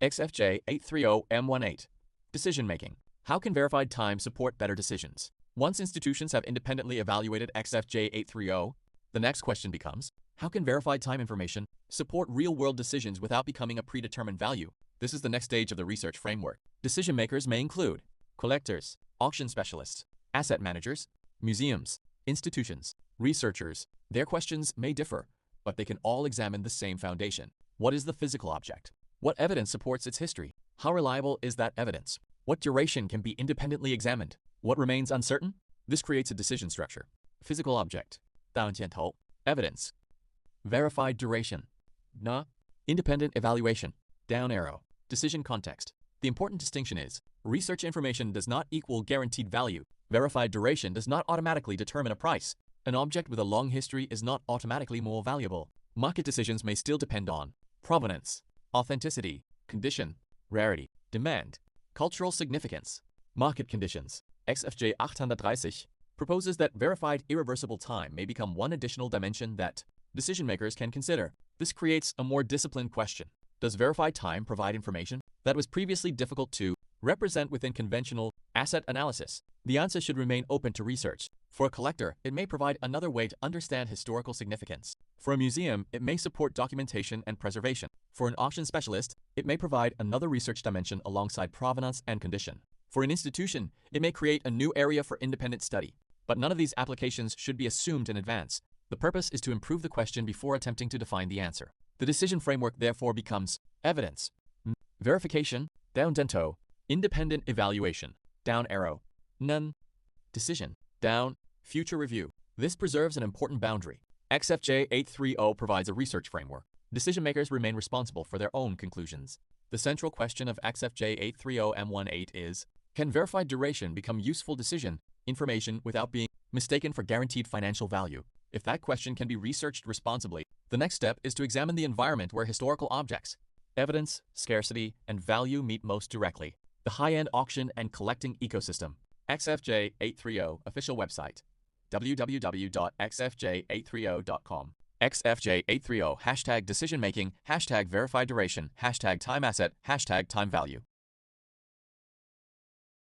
XFJ830M18. Decision making. How can verified time support better decisions? Once institutions have independently evaluated XFJ830, the next question becomes, how can verified time information support real-world decisions without becoming a predetermined value? This is the next stage of the research framework. Decision makers may include collectors, auction specialists, asset managers, museums, institutions, researchers. Their questions may differ, but they can all examine the same foundation. What is the physical object? What evidence supports its history? How reliable is that evidence? What duration can be independently examined? What remains uncertain? This creates a decision structure. Physical object. 大箭头. Evidence. Verified duration. Na. Independent evaluation. Down arrow. Decision context. The important distinction is, research information does not equal guaranteed value. Verified duration does not automatically determine a price. An object with a long history is not automatically more valuable. Market decisions may still depend on provenance, authenticity, condition, rarity, demand, cultural significance, market conditions. XFJ 830 proposes that verified irreversible time may become one additional dimension that decision makers can consider. This creates a more disciplined question. Does verified time provide information that was previously difficult to represent within conventional asset analysis? The answer should remain open to research. For a collector, it may provide another way to understand historical significance. For a museum, it may support documentation and preservation. For an auction specialist, it may provide another research dimension alongside provenance and condition. For an institution, it may create a new area for independent study. But none of these applications should be assumed in advance. The purpose is to improve the question before attempting to define the answer. The decision framework therefore becomes evidence, verification, down dento, independent evaluation, down arrow, none, decision, down, future review. This preserves an important boundary. XFJ 830 provides a research framework. Decision makers remain responsible for their own conclusions. The central question of XFJ 830M18 is, can verified duration become useful decision information without being mistaken for guaranteed financial value? If that question can be researched responsibly, the next step is to examine the environment where historical objects, evidence, scarcity, and value meet most directly. The high-end auction and collecting ecosystem. XFJ 830 official website. www.xfj830.com. XFJ 830 #decision making, #verified duration, #time asset, #time value.